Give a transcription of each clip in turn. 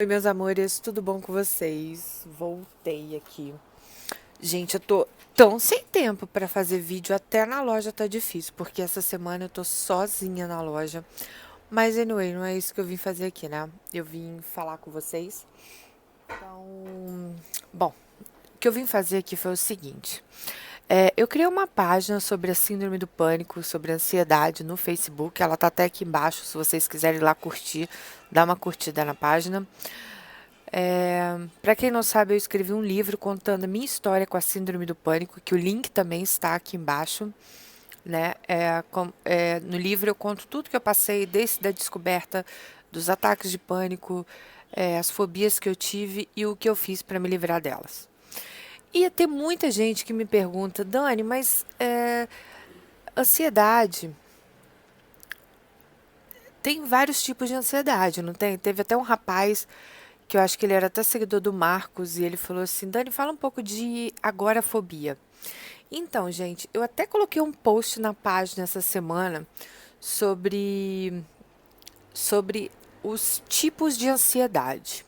Oi, meus amores, tudo bom com vocês? Voltei aqui. Gente, eu tô tão sem tempo pra fazer vídeo, até na loja tá difícil, porque essa semana eu tô sozinha na loja. Mas, anyway, não é isso que eu vim fazer aqui, né? Eu vim falar com vocês. Então, bom, o que eu vim fazer aqui foi o seguinte. Eu criei uma página sobre a síndrome do pânico, sobre a ansiedade no Facebook. Ela tá até aqui embaixo, se vocês quiserem ir lá curtir, dá uma curtida na página. Para quem não sabe, eu escrevi um livro contando a minha história com a síndrome do pânico, que o link também está aqui embaixo, né? No livro eu conto tudo que eu passei, desde a descoberta dos ataques de pânico, as fobias que eu tive e o que eu fiz para me livrar delas. Ia ter muita gente que me pergunta, Dani, mas ansiedade, tem vários tipos de ansiedade, não tem? Teve até um rapaz que eu acho que ele era até seguidor do Marcos, e ele falou assim: Dani, fala um pouco de agorafobia. Então, gente, eu até coloquei um post na página essa semana sobre, sobre os tipos de ansiedade.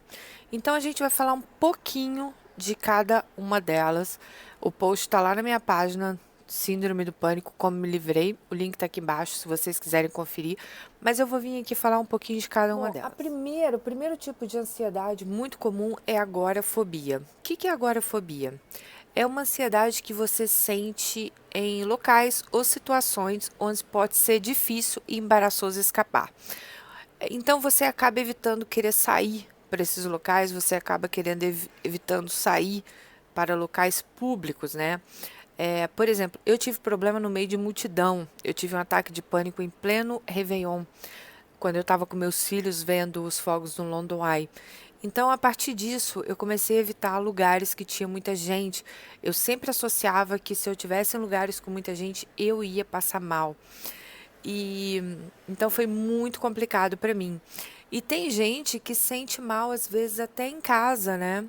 Então, a gente vai falar um pouquinho de cada uma delas. O post está lá na minha página, Síndrome do Pânico, como me livrei. O link está aqui embaixo, se vocês quiserem conferir. Mas eu vou vir aqui falar um pouquinho de cada uma delas. O primeiro tipo de ansiedade muito comum é a agorafobia. O que é agorafobia? É uma ansiedade que você sente em locais ou situações onde pode ser difícil e embaraçoso escapar. Então você acaba evitando querer sair para esses locais, você acaba querendo evitando sair para locais públicos, né? Por exemplo, eu tive problema no meio de multidão. Eu tive um ataque de pânico em pleno Réveillon, quando eu estava com meus filhos vendo os fogos no London Eye. Então, a partir disso, eu comecei a evitar lugares que tinha muita gente. Eu sempre associava que se eu tivesse em lugares com muita gente, eu ia passar mal. E então foi muito complicado para mim. E tem gente que sente mal às vezes até em casa, né?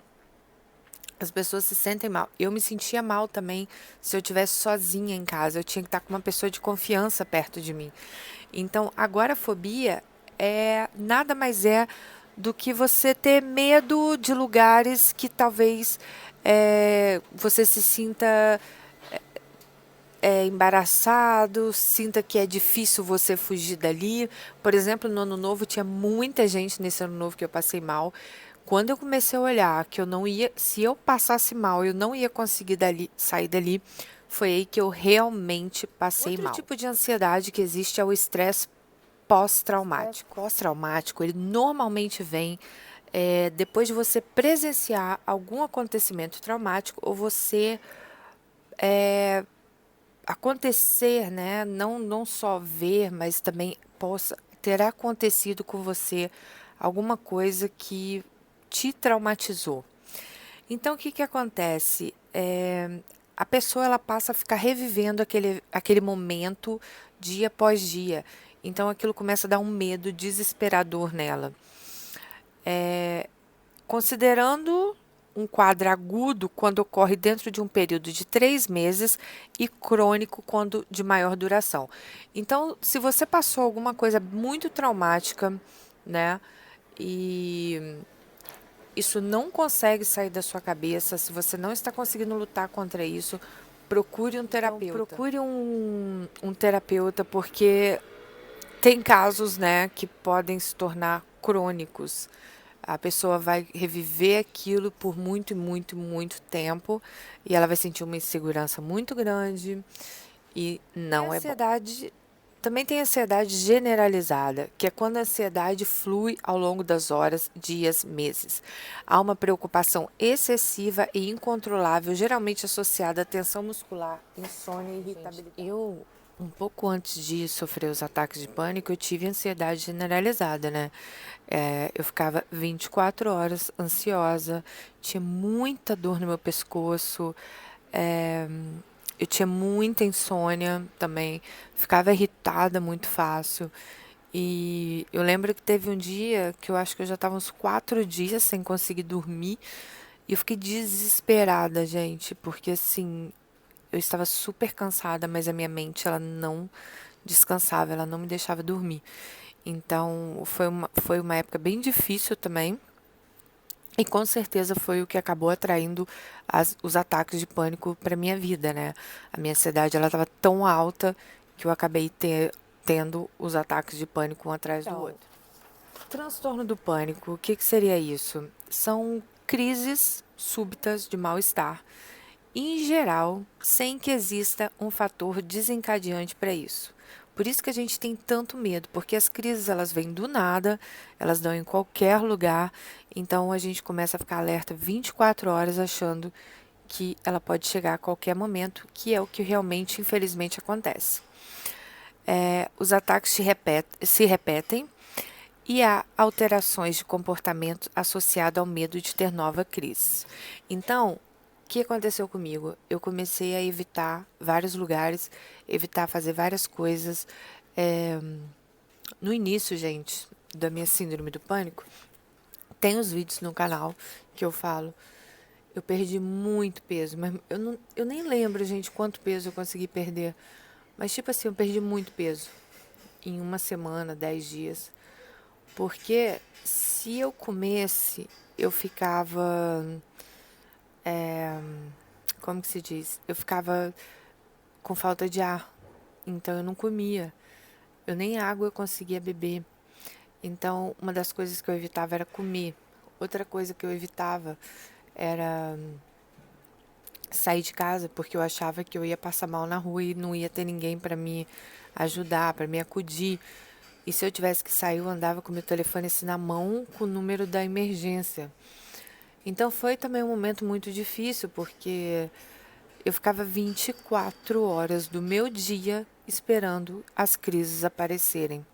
As pessoas se sentem mal. Eu me sentia mal também se eu tivesse sozinha em casa. Eu tinha que estar com uma pessoa de confiança perto de mim. Então, agorafobia é nada mais é do que você ter medo de lugares que talvez você se sinta embaraçado, sinta que é difícil você fugir dali. Por exemplo, no ano novo tinha muita gente nesse ano novo que eu passei mal. Quando eu comecei a olhar que eu não ia, se eu passasse mal, eu não ia conseguir sair dali, foi aí que eu realmente passei mal. Outro tipo de ansiedade que existe é o estresse pós-traumático. Pós-traumático, ele normalmente vem depois de você presenciar algum acontecimento traumático ou você acontecer, né? Não só ver, mas também possa ter acontecido com você alguma coisa que te traumatizou. Então, o que que acontece? A pessoa ela passa a ficar revivendo aquele momento dia após dia. Então, aquilo começa a dar um medo desesperador nela. Considerando um quadro agudo quando ocorre dentro de um período de 3 meses e crônico quando de maior duração. Então, se você passou alguma coisa muito traumática, né, e isso não consegue sair da sua cabeça, se você não está conseguindo lutar contra isso, procure um terapeuta. Então, procure um terapeuta, porque tem casos, né, que podem se tornar crônicos. A pessoa vai reviver aquilo por muito, muito, muito tempo e ela vai sentir uma insegurança muito grande e não é bom. Ansiedade também tem ansiedade generalizada, que é quando a ansiedade flui ao longo das horas, dias, meses. Há uma preocupação excessiva e incontrolável, geralmente associada à tensão muscular, insônia e irritabilidade. Um pouco antes de sofrer os ataques de pânico, eu tive ansiedade generalizada, né? Eu ficava 24 horas ansiosa, tinha muita dor no meu pescoço, é, eu tinha muita insônia também, ficava irritada muito fácil. E eu lembro que teve um dia que eu acho que eu já estava uns 4 dias sem conseguir dormir. E eu fiquei desesperada, gente, porque assim, eu estava super cansada, mas a minha mente, ela não descansava, ela não me deixava dormir. Então, foi uma época bem difícil também. E com certeza foi o que acabou atraindo os ataques de pânico para minha vida, né? A minha ansiedade ela estava tão alta que eu acabei tendo os ataques de pânico um atrás do outro. Transtorno do pânico, o que seria isso? São crises súbitas de mal-estar, em geral, sem que exista um fator desencadeante para isso. Por isso que a gente tem tanto medo, porque as crises elas vêm do nada, elas dão em qualquer lugar, então a gente começa a ficar alerta 24 horas achando que ela pode chegar a qualquer momento, que é o que realmente, infelizmente, acontece. Os ataques se repetem e há alterações de comportamento associado ao medo de ter nova crise. Então, o que aconteceu comigo? Eu comecei a evitar vários lugares, evitar fazer várias coisas. É, no início, gente, da minha síndrome do pânico, tem os vídeos no canal que eu falo. Eu perdi muito peso, mas eu nem lembro, gente, quanto peso eu consegui perder. Mas, tipo assim, eu perdi muito peso em uma semana, 10 dias. Porque se eu comesse, eu ficava. Como que se diz? Eu ficava com falta de ar. Então eu não comia. Eu nem água eu conseguia beber. Então, uma das coisas que eu evitava era comer. Outra coisa que eu evitava era sair de casa, porque eu achava que eu ia passar mal na rua e não ia ter ninguém para me ajudar, para me acudir. E se eu tivesse que sair, eu andava com meu telefone assim na mão com o número da emergência. Então foi também um momento muito difícil, porque eu ficava 24 horas do meu dia esperando as crises aparecerem.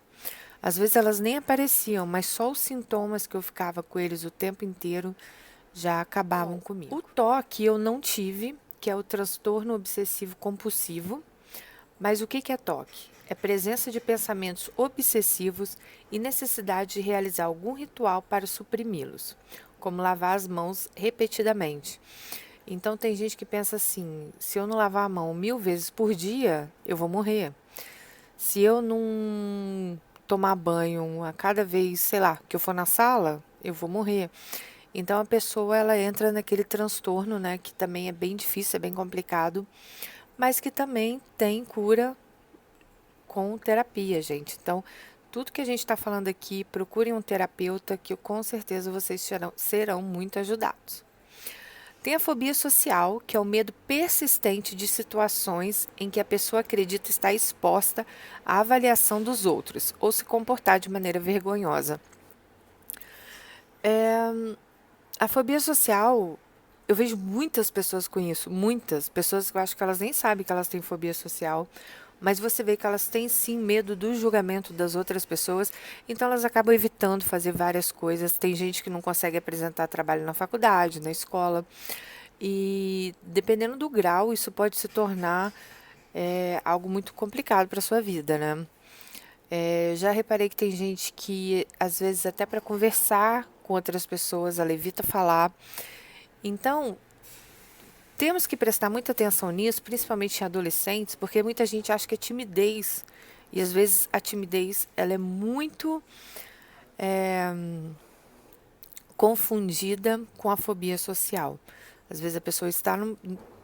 Às vezes elas nem apareciam, mas só os sintomas que eu ficava com eles o tempo inteiro já acabavam comigo. O TOC eu não tive, que é o transtorno obsessivo compulsivo. Mas o que é TOC? É presença de pensamentos obsessivos e necessidade de realizar algum ritual para suprimi-los, como lavar as mãos repetidamente. Então tem gente que pensa assim: se eu não lavar a mão 1000 vezes por dia, eu vou morrer. Se eu não tomar banho a cada vez, sei lá, que eu for na sala, eu vou morrer. Então a pessoa ela entra naquele transtorno, né, que também é bem difícil, é bem complicado, mas que também tem cura com terapia, gente. Então, tudo que a gente está falando aqui, procurem um terapeuta que com certeza vocês serão muito ajudados. Tem a fobia social, que é o medo persistente de situações em que a pessoa acredita estar exposta à avaliação dos outros ou se comportar de maneira vergonhosa. A fobia social, eu vejo muitas pessoas com isso, muitas pessoas que eu acho que elas nem sabem que elas têm fobia social, mas você vê que elas têm sim medo do julgamento das outras pessoas, então elas acabam evitando fazer várias coisas. Tem gente que não consegue apresentar trabalho na faculdade, na escola, e dependendo do grau, isso pode se tornar algo muito complicado para a sua vida, né? Já reparei que tem gente que, às vezes, até para conversar com outras pessoas, ela evita falar. Então, temos que prestar muita atenção nisso, principalmente em adolescentes, porque muita gente acha que é timidez. E às vezes a timidez ela é muito confundida com a fobia social. Às vezes a pessoa está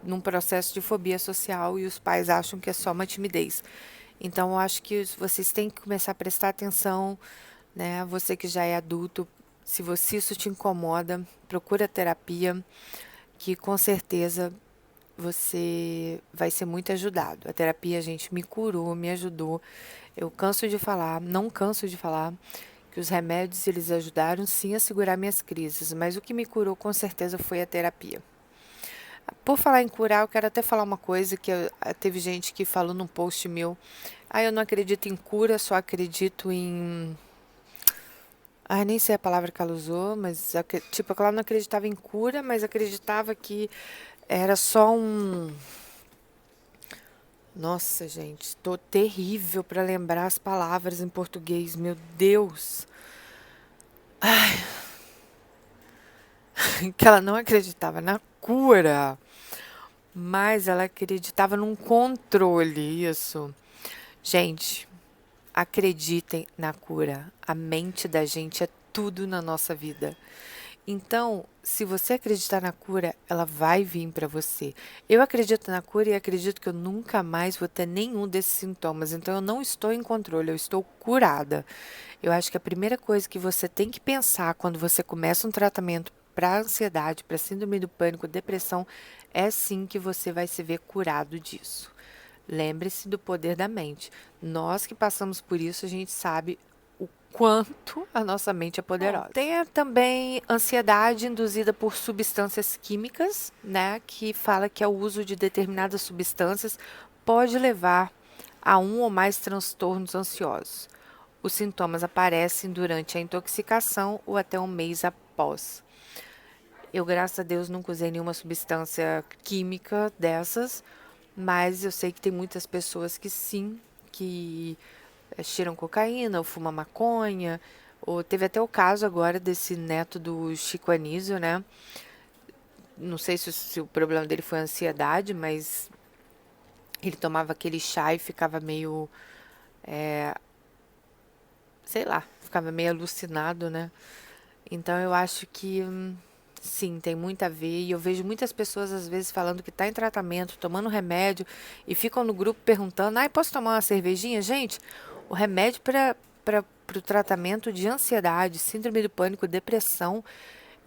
num processo de fobia social e os pais acham que é só uma timidez. Então, eu acho que vocês têm que começar a prestar atenção, né? Você que já é adulto, se isso te incomoda, procura terapia, que com certeza você vai ser muito ajudado. A terapia, gente, me curou, me ajudou. Eu canso de falar, não canso de falar que os remédios eles ajudaram sim a segurar minhas crises, mas o que me curou com certeza foi a terapia. Por falar em curar, eu quero até falar uma coisa que teve gente que falou num post meu. Eu não acredito em cura, só acredito em. Nem sei a palavra que ela usou, mas tipo, ela não acreditava em cura, mas acreditava que era só um. Nossa, gente, tô terrível para lembrar as palavras em português, meu Deus. Que ela não acreditava na cura, mas ela acreditava num controle, isso. Gente, acreditem na cura. A mente da gente é tudo na nossa vida. Então, se você acreditar na cura, ela vai vir para você. Eu acredito na cura e acredito que eu nunca mais vou ter nenhum desses sintomas. Então, eu não estou em controle, eu estou curada. Eu acho que a primeira coisa que você tem que pensar quando você começa um tratamento para ansiedade, para síndrome do pânico, depressão, é sim que você vai se ver curado disso. Lembre-se do poder da mente. Nós que passamos por isso, a gente sabe o quanto a nossa mente é poderosa. Tem também ansiedade induzida por substâncias químicas, né, que fala que o uso de determinadas substâncias pode levar a um ou mais transtornos ansiosos. Os sintomas aparecem durante a intoxicação ou até um mês após. Eu, graças a Deus, nunca usei nenhuma substância química dessas, mas eu sei que tem muitas pessoas que sim, que cheiram cocaína ou fumam maconha. Ou teve até o caso agora desse neto do Chico Anísio, né? Não sei se o problema dele foi ansiedade, mas ele tomava aquele chá e ficava meio, sei lá, ficava meio alucinado, né? Então eu acho que sim, tem muito a ver. E eu vejo muitas pessoas às vezes falando que está em tratamento, tomando remédio e ficam no grupo perguntando: "Ai, posso tomar uma cervejinha?" Gente, o remédio para o tratamento de ansiedade, síndrome do pânico, depressão,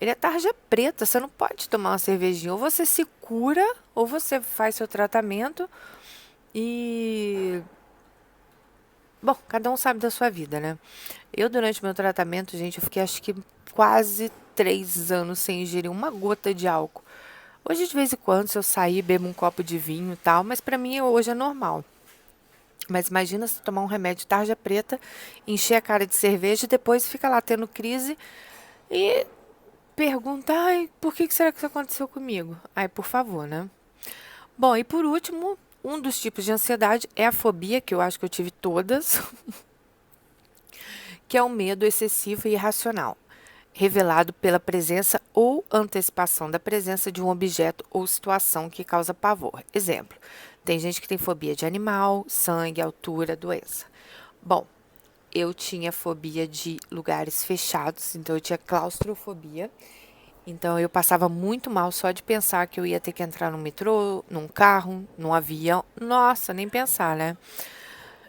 ele é tarja preta. Você não pode tomar uma cervejinha. Ou você se cura, ou você faz seu tratamento e bom, cada um sabe da sua vida, né? Eu, durante meu tratamento, gente, eu fiquei acho que quase 3 anos sem ingerir uma gota de álcool. Hoje, de vez em quando, se eu sair, bebo um copo de vinho e tal, mas pra mim hoje é normal. Mas imagina se tomar um remédio tarja preta, encher a cara de cerveja e depois fica lá tendo crise e pergunta, ai, por que será que isso aconteceu comigo? Ai, por favor, né? Bom, e por último, um dos tipos de ansiedade é a fobia, que eu acho que eu tive todas, que é o medo excessivo e irracional, revelado pela presença ou antecipação da presença de um objeto ou situação que causa pavor. Exemplo, tem gente que tem fobia de animal, sangue, altura, doença. Bom, eu tinha fobia de lugares fechados, então eu tinha claustrofobia. Então eu passava muito mal só de pensar que eu ia ter que entrar no metrô, num carro, num avião. Nossa, nem pensar, né?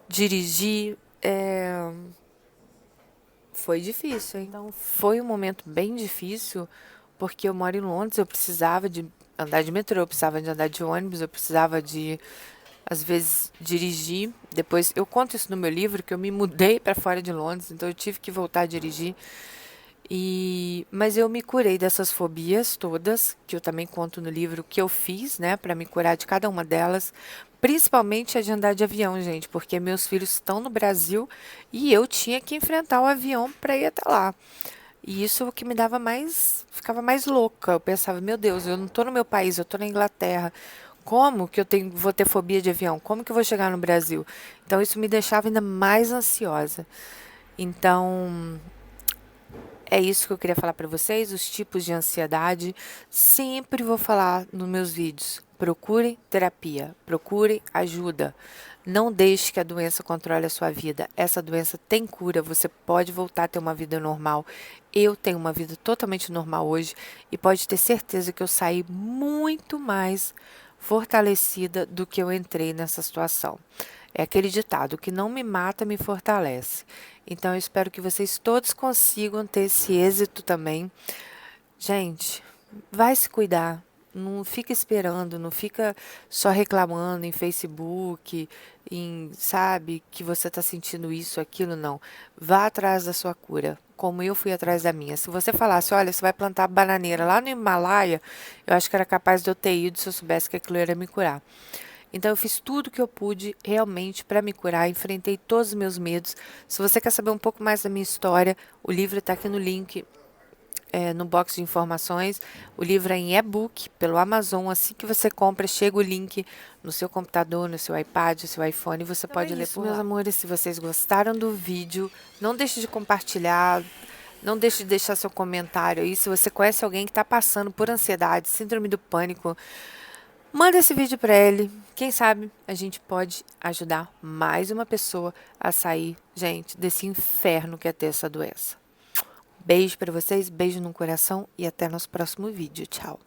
Dirigir, foi difícil, hein? Então, foi um momento bem difícil, porque eu moro em Londres, eu precisava de andar de metrô, eu precisava de andar de ônibus, eu precisava de, às vezes, dirigir. Depois, eu conto isso no meu livro, que eu me mudei para fora de Londres, então eu tive que voltar a dirigir. Mas eu me curei dessas fobias todas, que eu também conto no livro que eu fiz, né, para me curar de cada uma delas, principalmente a de andar de avião, gente, porque meus filhos estão no Brasil e eu tinha que enfrentar o avião para ir até lá. E isso é o que me dava mais, ficava mais louca. Eu pensava, meu Deus, eu não estou no meu país, eu estou na Inglaterra. Como que vou ter fobia de avião? Como que eu vou chegar no Brasil? Então isso me deixava ainda mais ansiosa. Então, é isso que eu queria falar para vocês, os tipos de ansiedade. Sempre vou falar nos meus vídeos. Procurem terapia, procurem ajuda. Não deixe que a doença controle a sua vida. Essa doença tem cura, você pode voltar a ter uma vida normal. Eu tenho uma vida totalmente normal hoje e pode ter certeza que eu saí muito mais fortalecida do que eu entrei nessa situação. É aquele ditado: o que não me mata me fortalece. Então, eu espero que vocês todos consigam ter esse êxito também. Gente, vai se cuidar. Não fica esperando, não fica só reclamando em Facebook, sabe, que você está sentindo isso, aquilo, não. Vá atrás da sua cura, como eu fui atrás da minha. Se você falasse, olha, você vai plantar bananeira lá no Himalaia, eu acho que era capaz de eu ter ido se eu soubesse que aquilo ia me curar. Então, eu fiz tudo que eu pude realmente para me curar, enfrentei todos os meus medos. Se você quer saber um pouco mais da minha história, o livro está aqui no link, no box de informações. O livro é em e-book pelo Amazon. Assim que você compra, chega o link no seu computador, no seu iPad, no seu iPhone, e você pode ler por lá. Meus amores, se vocês gostaram do vídeo, não deixe de compartilhar. Não deixe de deixar seu comentário aí. Se você conhece alguém que está passando por ansiedade, síndrome do pânico, manda esse vídeo para ele. Quem sabe a gente pode ajudar mais uma pessoa a sair, gente, desse inferno que é ter essa doença. Beijo pra vocês, beijo no coração e até nosso próximo vídeo. Tchau!